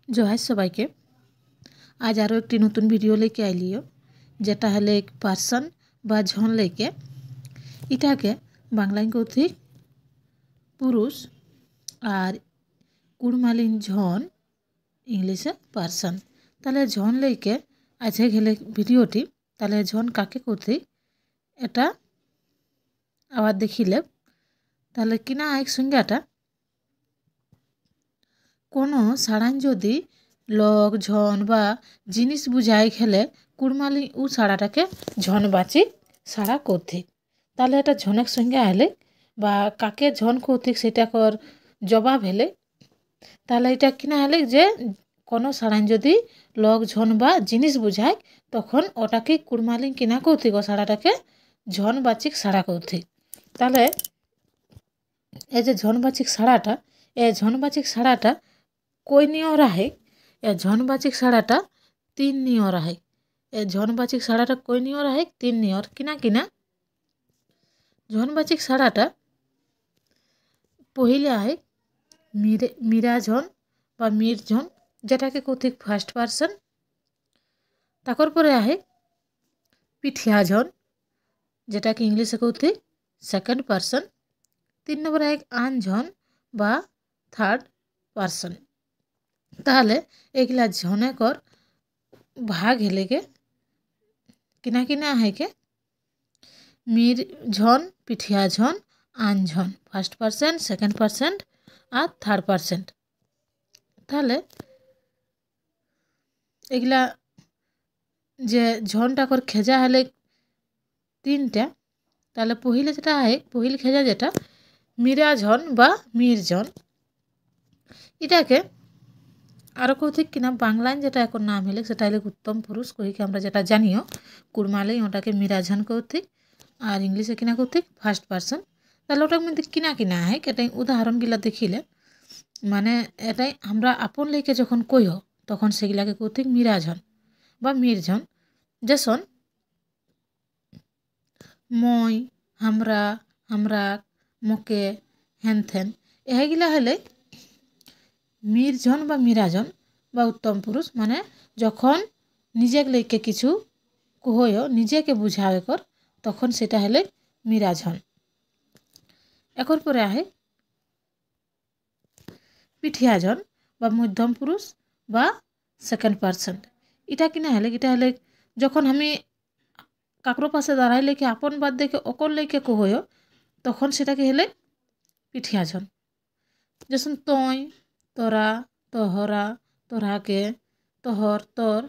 জয় সবাইকে। আজ আরও একটি নতুন ভিডিও লেকে আইলিও, যেটা হলে এক পার্সন বা ঝন লেকে। এটাকে বাংলায় কৌথি পুরুষ আর কুড়মালিন ঝন ইংলিশে পার্সন। তাহলে ঝন লেকে আছে গেলে ভিডিওটি, তাহলে ঝন কাকে কৌথি এটা আবার দেখিলে। তাহলে কিনা একসঙ্গেটা কোনো সাড়ান যদি লোক ঝন বা জিনিস বুঝাই খেলে কুড়মালি ও সাড়াটাকে ঝন বাচি সাড়া কৌথিক। তাহলে এটা ঝনের সঙ্গে আইলে বা কাকে ঝন কৌথিক সেটা কর জবাব হেলে, তাহলে এটা কিনা হলে যে কোনো সাড়ান যদি লোক ঝন বা জিনিস বুঝায় তখন ওটাকে কুড়মালি কিনা কৌথিক ও সাড়াটাকে ঝন বাচিক সাড়া কৌথিক। তাহলে এই যে ঝনবাচিক সাড়াটা, এই ঝনবাচিক সাড়াটা কই নিয়র আহে? এ ঝনবাচিক সাড়াটা 3 নিয়র আহে। এ ঝনবাচিক সাড়াটা কই নিয়র আহে? 3 নিয়র। কিনা কিনা ঝনবাচিক সাড়াটা পহিলে আহে মীরা ঝন বা মীর ঝন, যেটাকে কৌথিক ফার্স্ট পার্সন। তারপর পরে আহে পিঠিয়া ঝন, যেটাকে ইংলিশে কৌথিক সেকেন্ড পার্সন। 3 নম্বরে আহে আন ঝন বা থার্ড পার্সন। তাহলে এগুলা ঝনে কর ভাগ হেলে গে কিনা কিনা আহেকে মীর ঝন, পিঠিয়া ঝন, আন ঝন, ফার্স্ট পার্সন, সেকেন্ড পার্সন আর থার্ড পার্সন। তাহলে এগুলা যে ঝনটা কর খেজা হলে 3টা। তাহলে পহিলে যেটা আহে, পহিল খেজা যেটা মীরা ঝন বা মীর ঝন, এটাকে আরও কৌথিক কিনা বাংলায় যেটা এখন নাম হেলে সেটা হলে উত্তম পুরুষ কহিকে আমরা যেটা জানিও কুড়মালেই ওটাকে মীরাঝন কৌথিক, আর ইংলিশে কিনা কৌথিক ফার্স্ট পার্সন। তাহলে ওটার মধ্যে কিনা কিনা হয় এটাই উদাহরণগুলা দেখিলে মানে এটাই আমরা আপন লেকে যখন কইহ তখন সেগুলাকে কৌথিক মীরাঝন বা মীরঝন। যেসন মই, আমরা, আমরা, মকে, হেনথেন, এগুলা হলে মীরঝন বা মীরাঝন বা উত্তম পুরুষ। মানে যখন নিজের লেকে কিছু কহয় নিজেকে বুঝাবে কর তখন সেটা হলে মীরাঝন। একর পরে আহে পিঠিয়াঝন বা মধ্যম পুরুষ বা সেকেন্ড পার্সন। এটা কিনা হলে এটা হলে যখন আমি কাকরো পাশে দাঁড়াই লেকে আপন বাদ দেখে অকল লেকে কহয় তখন সেটাকে হলে পিঠিয়াঝন। যেসন তয়, তোরা, তহরা, তোরাকে, তহর, তোর,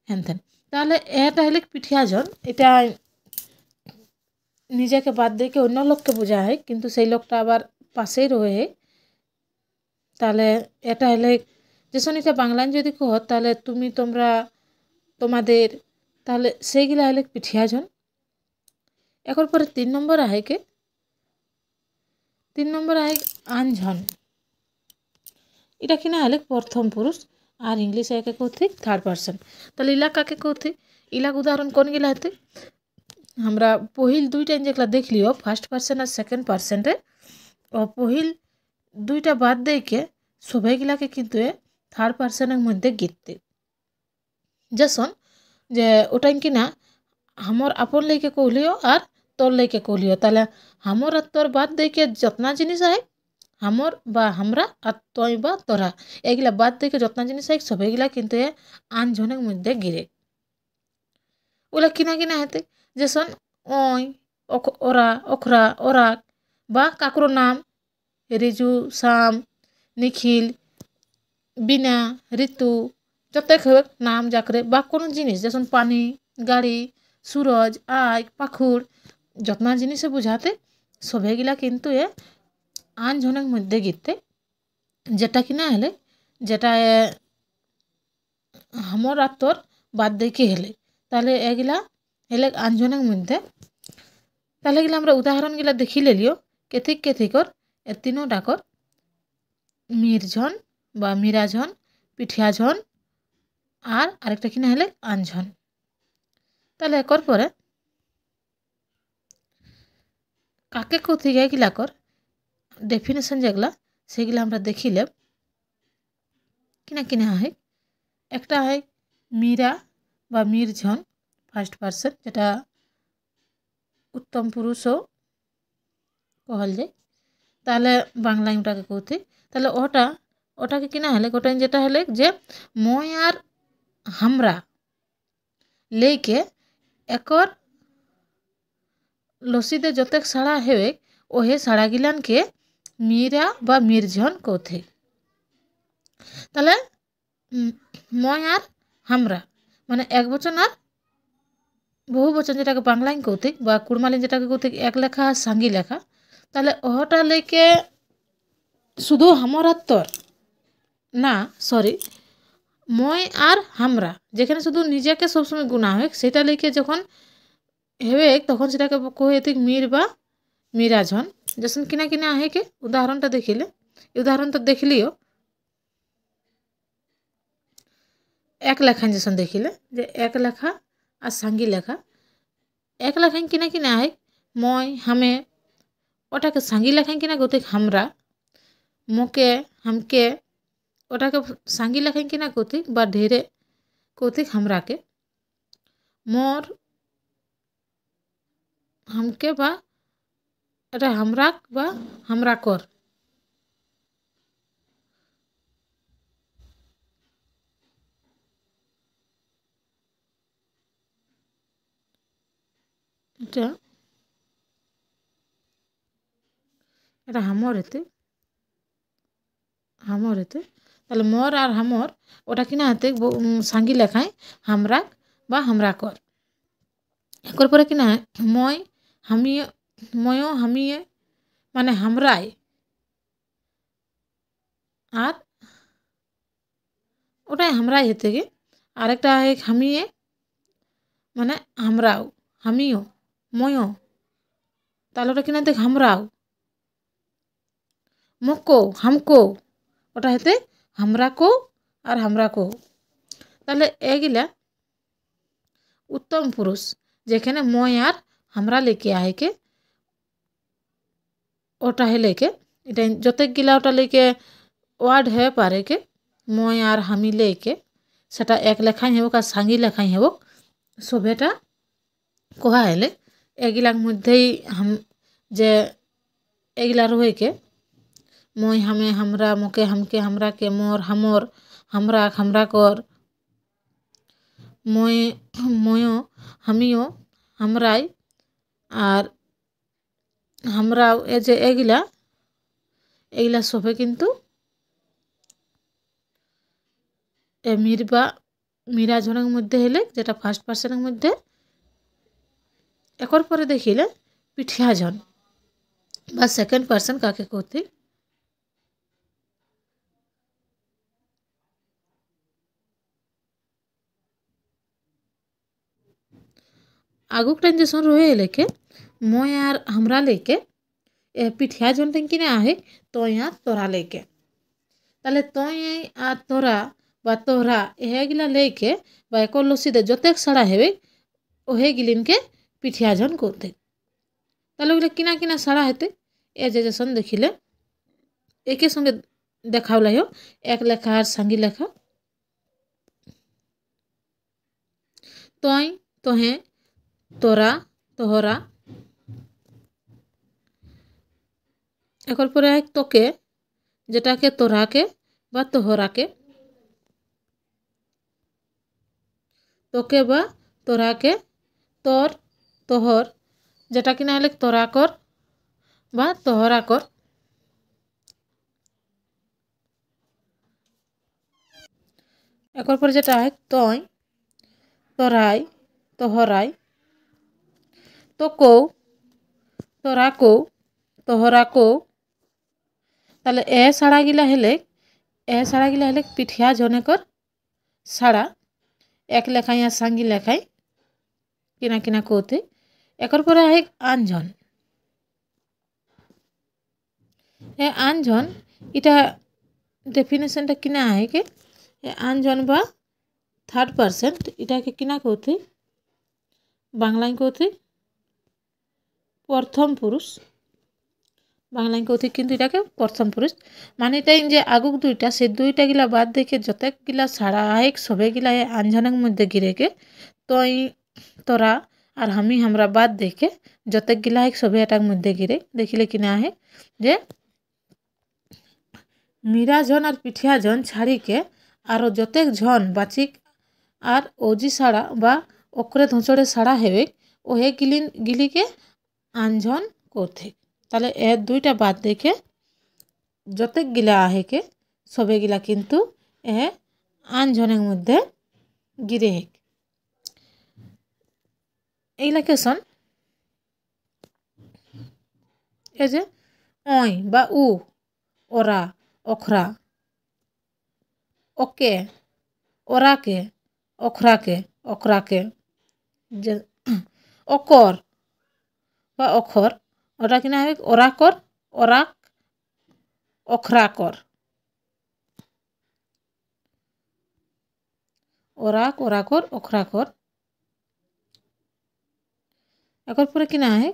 হেনথেন। তাহলে এটা হলে পিঠিয়াঝন। এটা নিজেকে বাদ দেখে অন্য লোককে বোঝা হয়, কিন্তু সেই লোকটা আবার পাশেই রয়ে। তাহলে এটা হলে যেসন এটা বাংলায় যদি কহ তাহলে তুমি, তোমরা, তোমাদের, তাহলে সেইগুলা হলে পিঠিয়াঝন। এখন পরে 3 নম্বর আহে কে 3 নম্বর আহে আনঝন। এটা কিনা হলে প্রথম পুরুষ আর ইংলিশে একে কৌথিক থার্ড পার্সন। তাহলে ইলা কাকে কৌথিক? ইলাক উদাহরণ কোন গিলা হতে আমরা পহিল 2টা যেগুলা দেখলিও ফার্স্ট পার্সন আর সেকেন্ড পার্সনে, ও পহিল 2টা বাদ দেখে সবাইগুলাকে কিন্তু থার্ড পার্সনের মধ্যে গিরতে। যেসন যে ওটাই কিনা আমার আপন লেকে কহলিও আর তোর লেকে কহলিও। তাহলে আমার আর তোর বাদ দেখে যতনা জিনিস আয় আমার বা আমরা আর তয় বা তোরা, এগুলা বাদ দেখে যতনা জিনিস আয় সবাইগুলা কিন্তু আনঝনের মধ্যে গিরে। ওগুলা কিনা কিনা হেতে যেসন ওই, ওরা, ওখরা, ওরাক, বা কাকরো নাম রিজু, শাম, নিখিল, বিনা, ঋতু, যত নাম জাকরে বা কোনো জিনিস যেসন পানি, গাড়ি, সুরজ, আয়, পাখুর, যতনা জিনিসে বুঝাতে সবাইগুলা কিন্তু আনঝনের মধ্যে গিরতে। যেটা কিনা হলে যেটা আমার আর তোর বাদ দেখে হেলে, তাহলে এগুলা হেলে আনঝনের মধ্যে। তাহলে এগুলা আমরা উদাহরণগুলা দেখি লেলিও কেথিক কেথিকর এ 3ও ডাকর মীরঝন বা মীরাঝন, পিঠিয়াঝন আর আরেকটা কিনা হলে আনঝন। তাহলে একর পরে কাকে কৌথিক এগুলা কর ডেফিনেশন যেগুলা সেগুলা আমরা দেখিলে কিনা কিনা হয় একটা হয় মীরা বা মিরঝন ফার্স্ট পার্সন, যেটা উত্তম পুরুষও কহল যায়। তাহলে বাংলায় ওটাকে কৌতে, তাহলে ওটাকে কিনা হলে ওটা যেটা হলে যে মই আর হামরা লেকে একর লসিদে যতেক সাড়া হেবে ওহে সাড়া গিলানকে মীরা বা মিরঝন কৌথে। তাহলে মই আর হামরা মানে এক বচন আর বহু বচন যেটাকে বাংলায় কৌতিক বা কুড়মালিন যেটাকে কৌতিক এক লেখা আর সাঙ্গি লেখা। তাহলে ওটা লেকে শুধু হামর আর তোর না, সরি, মই আর হামরা যেখানে শুধু নিজেকে সবসময় গুণা হয় সেটা লেকে যখন হেবে তখন সেটাকে কহেতিক মীর বা মিরাঝন। যেসন কিনা কিনা আহে কে উদাহরণটা দেখিলে, উদাহরণটা দেখলিও এক লেখান যেসন দেখিলে যে এক লেখা আর সাঙ্গি লেখা। এক লেখান কিনা কিনা আহে মই হামে, ওটাকে সাঙ্গি লেখান কিনা কৌতিক হামরা, মোকে হামকে ওটাকে সাঙ্গি লেখান কিনা কৌতিক বা ঢেরে কৌতিক হামরাকে। মোর হামকে বা এটা হামরাক বা হামরাকর। এটা এটা হামর এতে তাহলে মোর আর হামর ওটা কিনা হাতে সাঙ্গি লেখায় হামরাক বা হামরাকর। একর পরে কিনা মই হামিয়ে, ময়ও হামিয়ে মানে হামরাই, আর ওটাই হামরাই হেতে গে। আরেকটা হামিয়ে মানে হামরাও, হামিও ময়ও, তাহলে ওটা কিনা দেখ হামরাও। মকো হামকো ওটা হেতে হামরাকো আর হামরাকো। তাহলে এগুলা উত্তম পুরুষ যেখানে মই আর হামরা লেকে আহেকে ওটা হেলেকে এটা যতেকগুলা ওটা লেকে ওয়ার্ড হয়ে পারে কে মই আর হামি লেকে সেটা এক লেখাই হোক আর সাঙ্গি লেখাই হোক সবেটা কোহা হেলে এগুলার মধ্যেই যে এগুলা রয়েকে মই হামে হামরা, মোকে হামকে হামরাকে, মোর হামর, হামরাক হামরাকর, মই ময়ও হামিও হামরাই আর হামরাও, এই যে এগুলা সবে কিন্তু মীর বা মিরাজনের মধ্যে হেলে যেটা ফার্স্ট পার্সনের মধ্যে। একর পরে দেখিলে পিঠিয়াজন বা সেকেন্ড পার্সন কাকে কৌতে। আগুক টাইম যেসন রয়ে লেকে মই আর হামরা লেকে পিঠিয়াজন টাইম কিনে আহে তই আর তোরা লেকে। তাহলে তই আর তোরা বা তোরা এগুলা লেকে বা একর লসিদে যতেক সাড়া হেবে ওহে গিলিনকে পিঠিয়াজন করতে। তাহলে ওগুলো কিনা কিনা সাড়া হেতে এ যে যেসন দেখিলে একে সঙ্গে দেখাওলাই এক লেখা আর সাঙ্গি লেখা। তই তোহে তোরা তোহরা। একর পরে এক তোকে যেটাকে তোরাকে বা তোহরাকে, তোকে বা তোরাকে, তোর তোহর যেটা কিনা হলে তোরাকর বা তোহরাকর। একর পরে যেটা হয় তই তোরাই তোহরাই, তোকৌ তোরাকৌ তোহরাকৌ। তাহলে এ সাড়াগুলা হেলে পিঠিয়া জনেকর সাড়া এক লেখাই আর সাঙ্গি লেখাই কিনা কিনা কৌতে। একর পরে আহে আনঝন। আনঝন এটা ডেফিনেশনটা কিনা আহে কে আনঝন বা থার্ড পার্সন এটাকে কিনা কৌতে বাংলায় কৌতে প্রথম পুরুষ। বাংলায় কৌথিক কিন্তু এটাকে প্রথম পুরুষ মানে এটাই যে আগুক দুইটা সেই দুইটা গিলা বাদ দেখে যতেক গিলা সারা আহেক সবে গিলা আনঝানের মধ্যে গিরেকে তই তোরা আর আমি আমরা বাদ দেখে যতেক গিলা হেক সবে এটার মধ্যে গিরে দেখিলে কিনা আহে যে মীরাজন আর পিঠিয়াজন ছাড়িকে আরও যতেক ঝন বাচিক আর ওজি সাড়া বা অক্রে ধোঁচড়ে সাড়া হেবে ও হে গিলিকে আনঝন করতে তাহলে এর দুইটা বাদ দেখে যতেক গিলা আহেকে সবে গিলা কিন্তু এ আনঝনের মধ্যে গিরে হেক এইগুলা কেসন এই যে অই বা উ ওরা অখরা ওকে ওরাকে অখরাকে অখরাকে যে অকর বা অখর ওটা কিনা হবে ওরাকর ওরাক অখরাকর ওরাক ওরাকর অখরাকর একর পরে কিনা হয়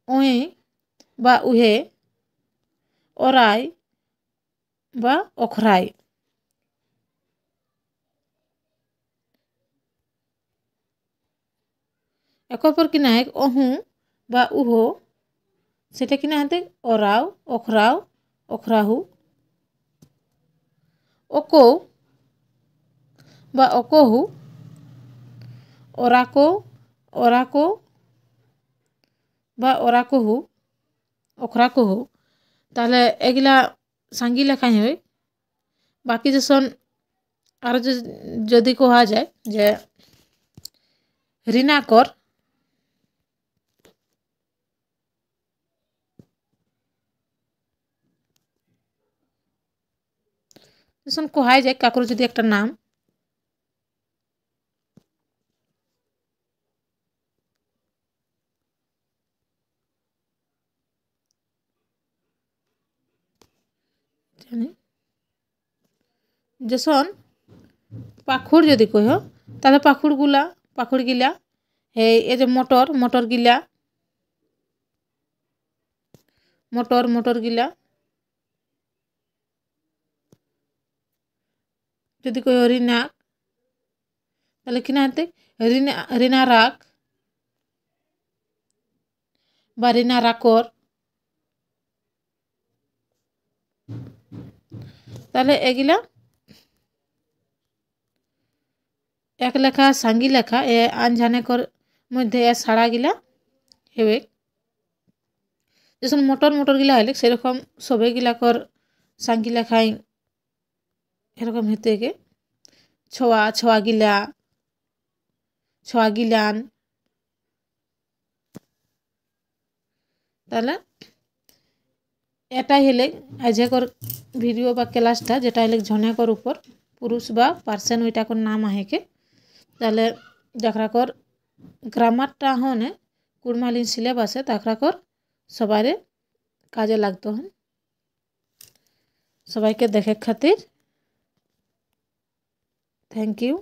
ওয়ে বা উহে ওরাই বা অখরাই একর পর কিনা হয় অহু বা উহো সেটা কিনা হাতে ওরাও অখরাও অখরাহু ওকো বা অকহু ওরাকো ওরাকো বা ওরাকহু অখরাকহু তাহলে এগুলা সাঙ্গি লেখাই হয় বাকি যেসন আরও যদি কোয়া যায় যে ঋণাকর যেসন কোহাই যায় কাকুর যদি একটা নাম যেসন পাখুর যদি কহ তাহলে পাখুর গিলা এই যে মটর গিলা মটর গিলা যদি কহ রিনাক তাহলে কিনা হাতে রিনা রাক বা রিনা রাকর তাহলে এগুলা এক লেখা সাঙ্গি লেখা এ আনঝানেকর মধ্যে এ সাড়া গিলা হেবে যেসব মটর গিলা হলে সেরকম সবে গিলাকর সাঙ্গি লেখায় এরকম হেতে গে ছোয়া গিলান তাহলে এটাই হলে আজকের ভিডিও বা ক্লাসটা যেটা হলে ঝনেকর উপর পুরুষ বা পার্সন ওইটাকর নাম আহেকে তাহলে যাকরাকর গ্রামারটা হনে কুড়মালিন সিলেবাসে তাকরাকর সবারে কাজে লাগতো হন সবাইকে দেখে খাতির থ্যাংক ইউ